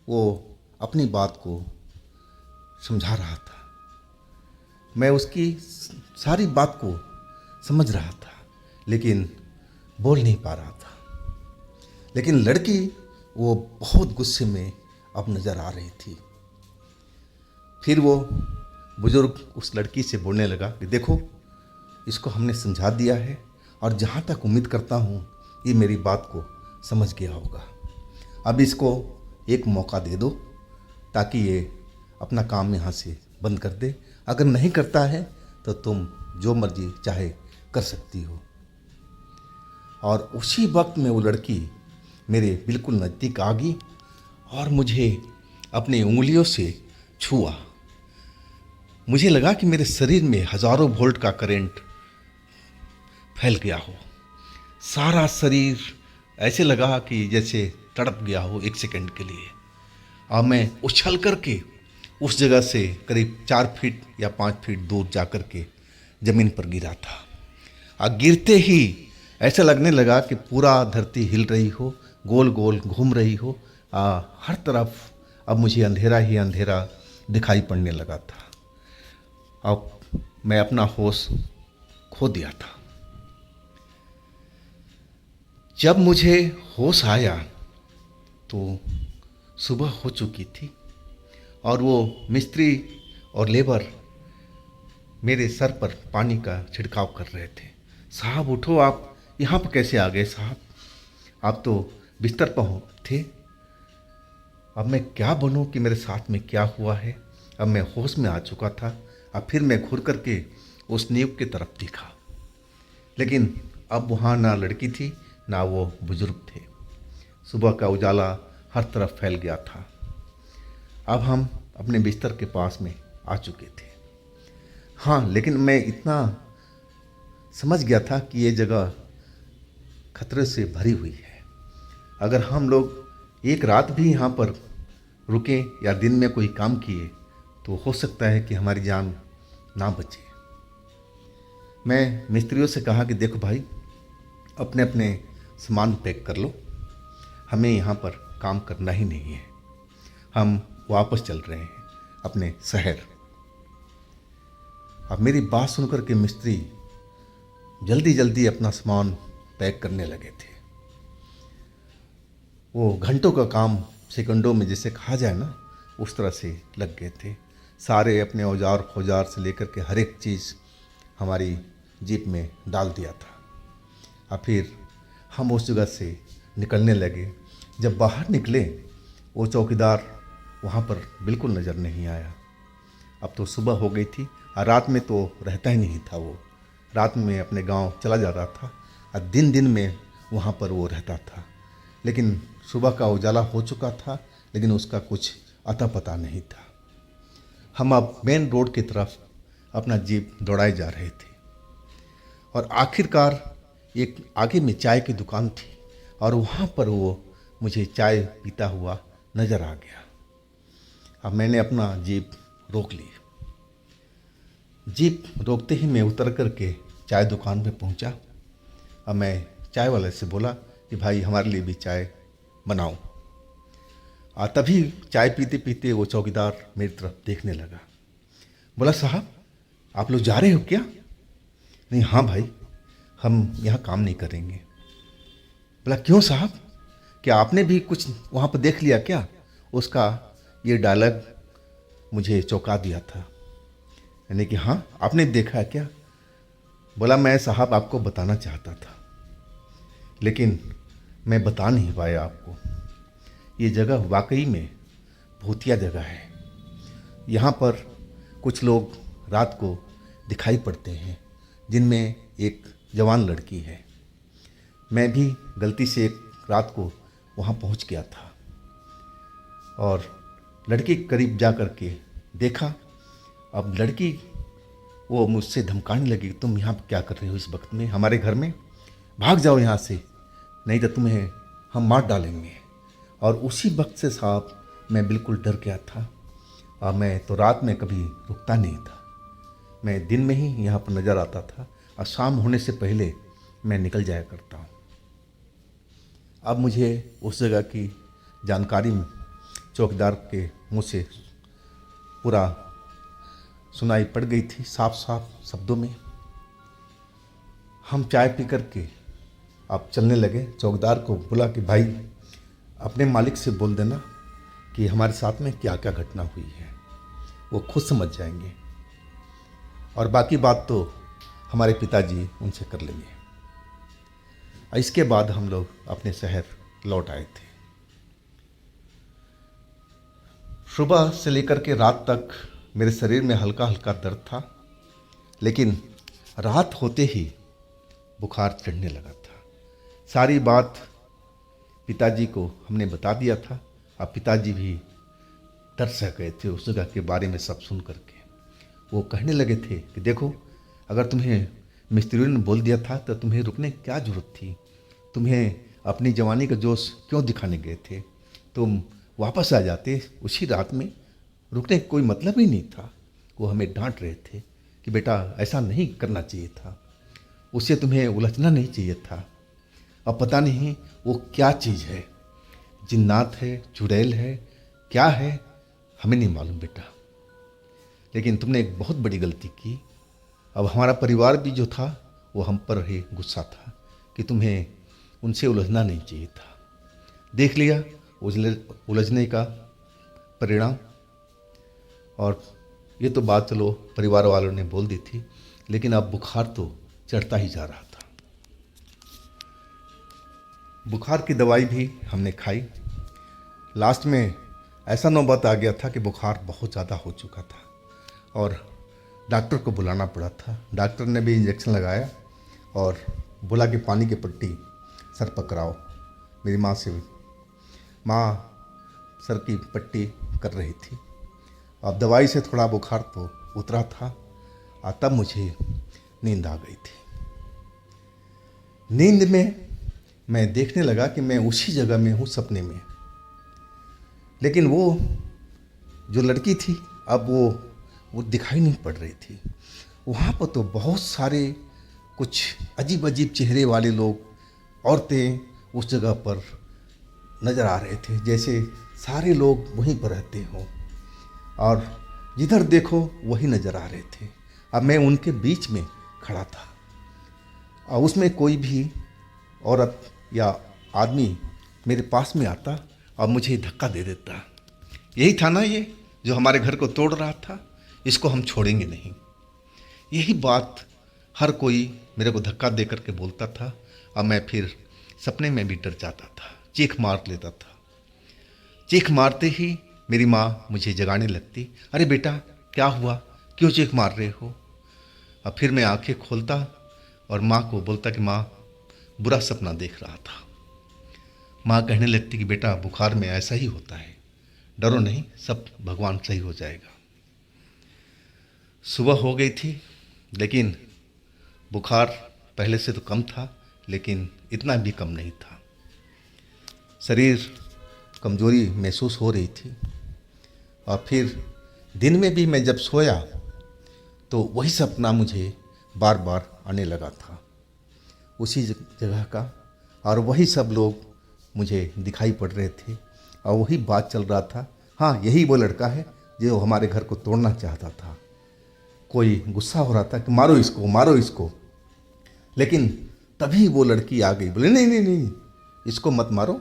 वो अपनी बात को समझा रहा था। मैं उसकी सारी बात को समझ रहा था, लेकिन बोल नहीं पा रहा था। लेकिन लड़की वो बहुत गुस्से में अब नज़र आ रही थी। फिर वो बुजुर्ग उस लड़की से बोलने लगा कि देखो, इसको हमने समझा दिया है, और जहाँ तक उम्मीद करता हूँ ये मेरी बात को समझ गया होगा। अब इसको एक मौका दे दो ताकि ये अपना काम यहाँ से बंद कर दे। अगर नहीं करता है तो तुम जो मर्जी चाहे कर सकती हो। और उसी वक्त में वो लड़की मेरे बिल्कुल नज़दीक आ गई और मुझे अपनी उंगलियों से छुआ। मुझे लगा कि मेरे शरीर में हज़ारों वोल्ट का करंट फैल गया हो। सारा शरीर ऐसे लगा कि जैसे तड़प गया हो एक सेकंड के लिए। और मैं उछल करके उस जगह से करीब 4 फीट या 5 फीट दूर जा कर के ज़मीन पर गिरा था। और गिरते ही ऐसा लगने लगा कि पूरा धरती हिल रही हो, गोल गोल घूम रही हो। हर तरफ अब मुझे अंधेरा ही अंधेरा दिखाई पड़ने लगा था। अब मैं अपना होश खो दिया था। जब मुझे होश आया तो सुबह हो चुकी थी और वो मिस्त्री और लेबर मेरे सर पर पानी का छिड़काव कर रहे थे। साहब उठो, आप यहाँ पर कैसे आ गए साहब? आप तो बिस्तर पर थे। अब मैं क्या बनूं कि मेरे साथ में क्या हुआ है? अब मैं होश में आ चुका था। अब फिर मैं घूर करके उस नींव की तरफ देखा, लेकिन अब वहाँ ना लड़की थी ना वो बुजुर्ग थे। सुबह का उजाला हर तरफ फैल गया था। अब हम अपने बिस्तर के पास में आ चुके थे। हाँ, लेकिन मैं इतना समझ गया था कि ये जगह खतरे से भरी हुई है। अगर हम लोग एक रात भी यहाँ पर रुके या दिन में कोई काम किए तो हो सकता है कि हमारी जान ना बचे। मैं मिस्त्रियों से कहा कि देखो भाई, अपने अपने सामान पैक कर लो, हमें यहाँ पर काम करना ही नहीं है, हम वापस चल रहे हैं अपने शहर। अब मेरी बात सुनकर के मिस्त्री जल्दी जल्दी अपना सामान पैक करने लगे थे। वो घंटों का काम सेकंडों में जैसे कहा जाए ना, उस तरह से लग गए थे। सारे अपने औजार खौजार से लेकर के हर एक चीज़ हमारी जीप में डाल दिया था। और फिर हम उस जगह से निकलने लगे। जब बाहर निकले वो चौकीदार वहाँ पर बिल्कुल नज़र नहीं आया। अब तो सुबह हो गई थी और रात में तो रहता ही नहीं था। वो रात में अपने गांव चला जाता था और दिन दिन में वहाँ पर वो रहता था। लेकिन सुबह का उजाला हो चुका था, लेकिन उसका कुछ अता पता नहीं था। हम अब मेन रोड की तरफ अपना जीप दौड़ाए जा रहे थे और आखिरकार एक आगे में चाय की दुकान थी और वहाँ पर वो मुझे चाय पीता हुआ नज़र आ गया। अब मैंने अपना जीप रोक ली। जीप रोकते ही मैं उतर कर के चाय दुकान पे पहुंचा। अब मैं चाय वाले से बोला कि भाई हमारे लिए भी चाय बनाओ। तभी चाय पीते पीते वो चौकीदार मेरी तरफ देखने लगा। बोला साहब आप लोग जा रहे हो क्या? नहीं, हाँ भाई हम यहाँ काम नहीं करेंगे। बोला क्यों साहब, क्या आपने भी कुछ वहाँ पर देख लिया क्या? उसका ये डायलॉग मुझे चौंका दिया था। यानी कि हाँ आपने देखा है क्या? बोला मैं साहब आपको बताना चाहता था लेकिन मैं बता नहीं पाया आपको। ये जगह वाकई में भूतिया जगह है। यहाँ पर कुछ लोग रात को दिखाई पड़ते हैं जिनमें एक जवान लड़की है। मैं भी गलती से एक रात को वहाँ पहुँच गया था और लड़की करीब जा कर के देखा। अब लड़की वो मुझसे धमकाने लगी, तुम यहाँ क्या कर रहे हो इस वक्त में हमारे घर में? भाग जाओ यहाँ से, नहीं तो तुम्हें हम मार डालेंगे। और उसी वक्त से साहब मैं बिल्कुल डर गया था। और मैं तो रात में कभी रुकता नहीं था। मैं दिन में ही यहाँ पर नज़र आता था और शाम होने से पहले मैं निकल जाया करता हूँ। अब मुझे उस जगह की जानकारी चौकीदार के मुँह से पूरा सुनाई पड़ गई थी, साफ साफ शब्दों में। हम चाय पी कर के अब चलने लगे। चौकीदार को बोला कि भाई अपने मालिक से बोल देना कि हमारे साथ में क्या क्या घटना हुई है, वो खुद समझ जाएंगे और बाकी बात तो हमारे पिताजी उनसे कर लेंगे। इसके बाद हम लोग अपने शहर लौट आए थे। सुबह से लेकर के रात तक मेरे शरीर में हल्का हल्का दर्द था, लेकिन रात होते ही बुखार चढ़ने लगा था। सारी बात पिताजी को हमने बता दिया था और पिताजी भी डर सह गए थे उस जगह के बारे में सब सुन करके। वो कहने लगे थे कि देखो अगर तुम्हें मिस्त्रियों ने बोल दिया था तो तुम्हें रुकने की क्या ज़रूरत थी? तुम्हें अपनी जवानी का जोश क्यों दिखाने गए थे? तुम वापस आ जाते उसी रात में, रुकने का कोई मतलब ही नहीं था। वो हमें डांट रहे थे कि बेटा ऐसा नहीं करना चाहिए था, उससे तुम्हें उलझना नहीं चाहिए था। अब पता नहीं वो क्या चीज़ है, जिन्नात है, चुड़ैल है, क्या है, हमें नहीं मालूम बेटा, लेकिन तुमने एक बहुत बड़ी गलती की। अब हमारा परिवार भी जो था वो हम पर ही गुस्सा था कि तुम्हें उनसे उलझना नहीं चाहिए था। देख लिया उलझने का परिणाम। और ये तो बात चलो परिवार वालों ने बोल दी थी, लेकिन अब बुखार तो चढ़ता ही जा रहा था। बुखार की दवाई भी हमने खाई। लास्ट में ऐसा नौबत आ गया था कि बुखार बहुत ज़्यादा हो चुका था और डॉक्टर को बुलाना पड़ा था। डॉक्टर ने भी इंजेक्शन लगाया और बोला कि पानी की पट्टी सर पर कराओ। मेरी माँ सर की पट्टी कर रही थी। अब दवाई से थोड़ा बुखार तो उतरा था और तब मुझे नींद आ गई थी। नींद में मैं देखने लगा कि मैं उसी जगह में हूँ सपने में, लेकिन वो जो लड़की थी अब वो दिखाई नहीं पड़ रही थी। वहाँ पर तो बहुत सारे कुछ अजीब अजीब चेहरे वाले लोग, औरतें उस जगह पर नज़र आ रहे थे, जैसे सारे लोग वहीं पर रहते हों और जिधर देखो वही नज़र आ रहे थे। अब मैं उनके बीच में खड़ा था और उसमें कोई भी औरत या आदमी मेरे पास में आता और मुझे धक्का दे देता यही था ना ये जो हमारे घर को तोड़ रहा था, इसको हम छोड़ेंगे नहीं। यही बात हर कोई मेरे को धक्का दे करके बोलता था और मैं फिर सपने में भी डर जाता था, चीख मार लेता था। चीख मारते ही मेरी माँ मुझे जगाने लगती, अरे बेटा क्या हुआ, क्यों चीख मार रहे हो। और फिर मैं आंखें खोलता और माँ को बोलता कि माँ बुरा सपना देख रहा था। माँ कहने लगती कि बेटा बुखार में ऐसा ही होता है, डरो नहीं, सब भगवान सही हो जाएगा। सुबह हो गई थी, लेकिन बुखार पहले से तो कम था, लेकिन इतना भी कम नहीं था। शरीर कमजोरी महसूस हो रही थी। और फिर दिन में भी मैं जब सोया तो वही सपना मुझे बार बार आने लगा था, उसी जगह का, और वही सब लोग मुझे दिखाई पड़ रहे थे और वही बात चल रहा था। हाँ, यही वो लड़का है जो हमारे घर को तोड़ना चाहता था। कोई गुस्सा हो रहा था कि मारो इसको, मारो इसको। लेकिन तभी वो लड़की आ गई, बोले नहीं नहीं नहीं, इसको मत मारो,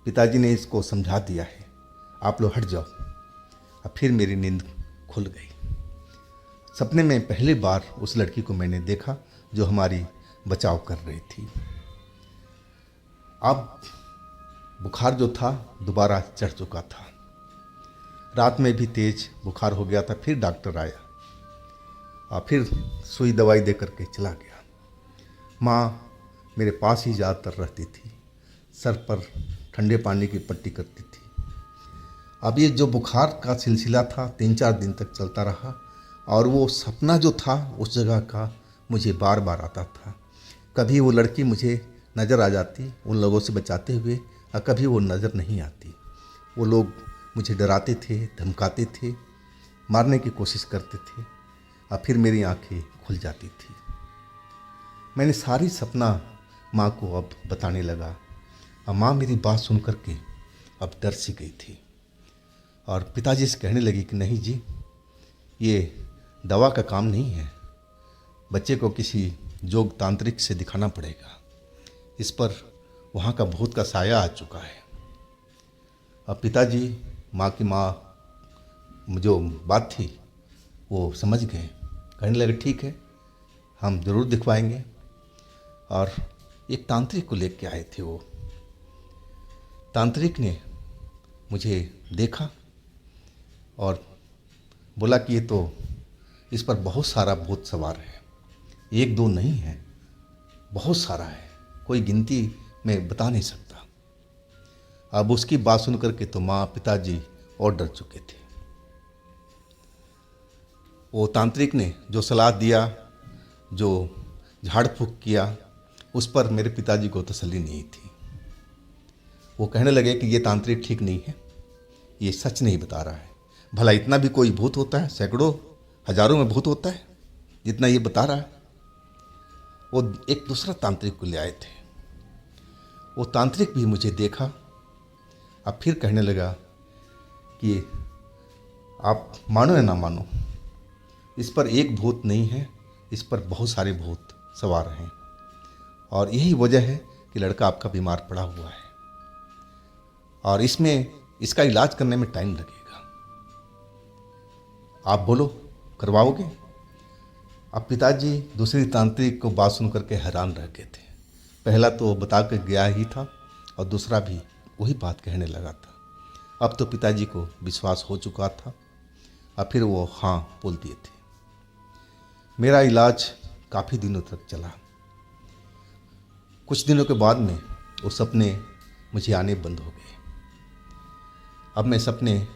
पिताजी ने इसको समझा दिया है, आप लोग हट जाओ। अब फिर मेरी नींद खुल गई। सपने में पहली बार उस लड़की को मैंने देखा जो हमारी बचाव कर रही थी। अब बुखार जो था दोबारा चढ़ चुका था, रात में भी तेज बुखार हो गया था। फिर डॉक्टर आया और फिर सुई दवाई दे करके चला गया। माँ मेरे पास ही ज़्यादातर रहती थी, सर पर ठंडे पानी की पट्टी करती थी। अब ये जो बुखार का सिलसिला था 3-4 दिन तक चलता रहा और वो सपना जो था उस जगह का मुझे बार बार आता था। कभी वो लड़की मुझे नज़र आ जाती उन लोगों से बचाते हुए, और कभी वो नज़र नहीं आती। वो लोग मुझे डराते थे, धमकाते थे, मारने की कोशिश करते थे, और फिर मेरी आंखें खुल जाती थी। मैंने सारी सपना माँ को अब बताने लगा और माँ मेरी बात सुन कर के अब डर सी गई थी और पिताजी से कहने लगी कि नहीं जी, ये दवा का काम नहीं है, बच्चे को किसी जोग तांत्रिक से दिखाना पड़ेगा, इस पर वहाँ का भूत का साया आ चुका है। अब पिताजी माँ की जो बात थी वो समझ गए, कहने लगे ठीक है, हम ज़रूर दिखवाएंगे। और एक तांत्रिक को लेके आए थे। वो तांत्रिक ने मुझे देखा और बोला कि ये तो इस पर बहुत सारा भूत सवार है, 1-2 नहीं है, बहुत सारा है, कोई गिनती में बता नहीं सकता। अब उसकी बात सुन करके तो माँ पिताजी और डर चुके थे। वो तांत्रिक ने जो सलाह दिया, जो झाड़ फूक किया, उस पर मेरे पिताजी को तसल्ली नहीं थी। वो कहने लगे कि ये तांत्रिक ठीक नहीं है, ये सच नहीं बता रहा है। भला इतना भी कोई भूत होता है? सैकड़ों हजारों में भूत होता है जितना ये बता रहा है। वो एक दूसरा तांत्रिक को ले आए थे। वो तांत्रिक भी मुझे देखा, अब फिर कहने लगा कि आप मानो या ना मानो, इस पर एक भूत नहीं है, इस पर बहुत सारे भूत सवार हैं, और यही वजह है कि लड़का आपका बीमार पड़ा हुआ है और इसका इलाज करने में टाइम लगेगा। आप बोलो, करवाओगे? अब पिताजी दूसरी तांत्रिक को बात सुन करके हैरान रह गए थे। पहला तो बता कर गया ही था और दूसरा भी वही बात कहने लगा था। अब तो पिताजी को विश्वास हो चुका था और फिर वो हाँ बोल दिए थे। मेरा इलाज काफ़ी दिनों तक चला। कुछ दिनों के बाद में वो सपने मुझे आने बंद हो गए। अब मैं सपने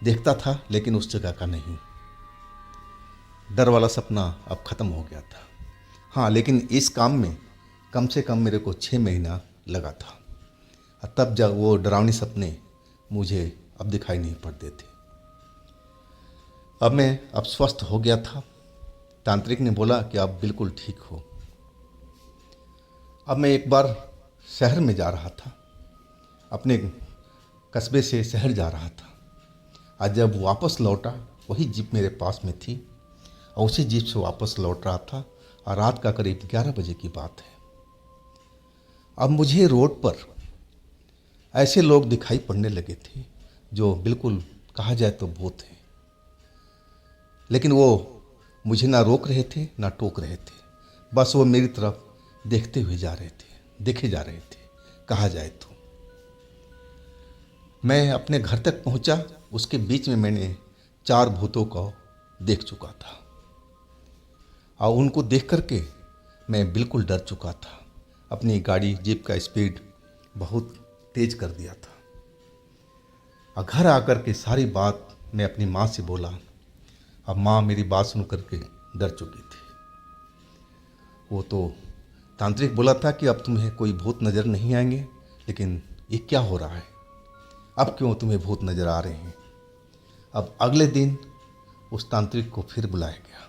देखता था लेकिन उस जगह का नहीं। डर वाला सपना अब ख़त्म हो गया था। हाँ, लेकिन इस काम में कम से कम मेरे को 6 महीना लगा था, और तब जब वो डरावनी सपने मुझे अब दिखाई नहीं पड़ते थे। अब मैं स्वस्थ हो गया था। तांत्रिक ने बोला कि आप बिल्कुल ठीक हो। अब मैं एक बार शहर में जा रहा था, अपने कस्बे से शहर जा रहा था। आज जब वापस लौटा, वही जीप मेरे पास में थी और उसी जीप से वापस लौट रहा था, और रात का करीब 11 बजे की बात है। अब मुझे रोड पर ऐसे लोग दिखाई पड़ने लगे थे जो बिल्कुल कहा जाए तो भूत हैं। लेकिन वो मुझे ना रोक रहे थे ना टोक रहे थे, बस वो मेरी तरफ देखते हुए जा रहे थे, देखे जा रहे थे कहा जाए तो। मैं अपने घर तक पहुंचा, उसके बीच में मैंने 4 भूतों को देख चुका था और उनको देख करके मैं बिल्कुल डर चुका था। अपनी गाड़ी जीप का स्पीड बहुत तेज कर दिया था और घर आकर के सारी बात मैं अपनी माँ से बोला। अब माँ मेरी बात सुन करके डर चुकी थी। वो तो तांत्रिक बोला था कि अब तुम्हें कोई भूत नज़र नहीं आएंगे, लेकिन ये क्या हो रहा है, अब क्यों तुम्हें भूत नज़र आ रहे हैं। अब अगले दिन उस तांत्रिक को फिर बुलाया गया।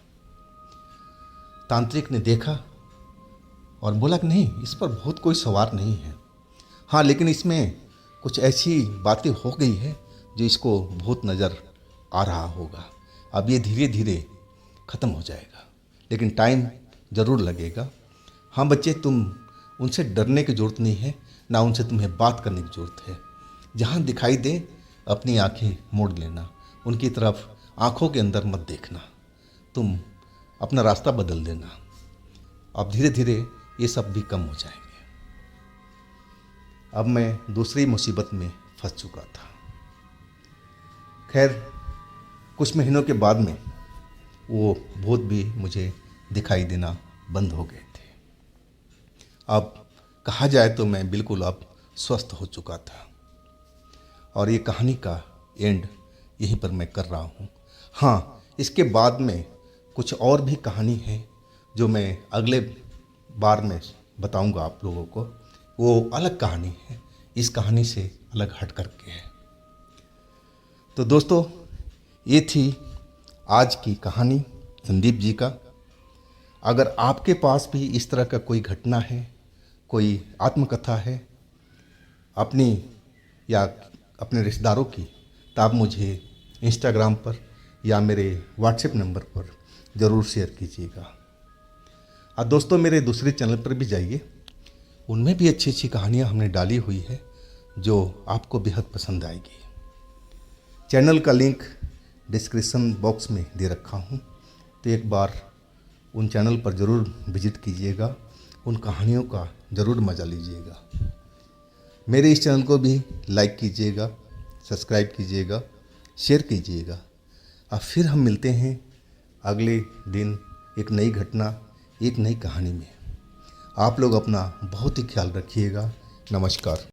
तांत्रिक ने देखा और बोला कि नहीं, इस पर भूत कोई सवार नहीं है। हाँ, लेकिन इसमें कुछ ऐसी बातें हो गई है जो इसको भूत नज़र आ रहा होगा। अब ये धीरे धीरे ख़त्म हो जाएगा, लेकिन टाइम ज़रूर लगेगा। हाँ बच्चे, तुम उनसे डरने की ज़रूरत नहीं है, ना उनसे तुम्हें बात करने की ज़रूरत है। जहाँ दिखाई दे अपनी आंखें मोड़ लेना, उनकी तरफ आंखों के अंदर मत देखना, तुम अपना रास्ता बदल देना। अब धीरे धीरे ये सब भी कम हो जाएंगे। अब मैं दूसरी मुसीबत में फंस चुका था। खैर, कुछ महीनों के बाद में वो भूत भी मुझे दिखाई देना बंद हो गए थे। अब कहा जाए तो मैं बिल्कुल अब स्वस्थ हो चुका था और ये कहानी का एंड यहीं पर मैं कर रहा हूँ। हाँ, इसके बाद में कुछ और भी कहानी है जो मैं अगले बार में बताऊंगा आप लोगों को। वो अलग कहानी है, इस कहानी से अलग हट करके है। तो दोस्तों, ये थी आज की कहानी संदीप जी का। अगर आपके पास भी इस तरह का कोई घटना है, कोई आत्मकथा है अपनी या अपने रिश्तेदारों की, तो आप मुझे इंस्टाग्राम पर या मेरे व्हाट्सएप नंबर पर ज़रूर शेयर कीजिएगा। और दोस्तों, मेरे दूसरे चैनल पर भी जाइए, उनमें भी अच्छी अच्छी कहानियाँ हमने डाली हुई है जो आपको बेहद पसंद आएगी। चैनल का लिंक डिस्क्रिप्शन बॉक्स में दे रखा हूँ, तो एक बार उन चैनल पर ज़रूर विजिट कीजिएगा, उन कहानियों का ज़रूर मज़ा लीजिएगा। मेरे इस चैनल को भी लाइक कीजिएगा, सब्सक्राइब कीजिएगा, शेयर कीजिएगा। अब फिर हम मिलते हैं अगले दिन एक नई घटना, एक नई कहानी में। आप लोग अपना बहुत ही ख्याल रखिएगा। नमस्कार।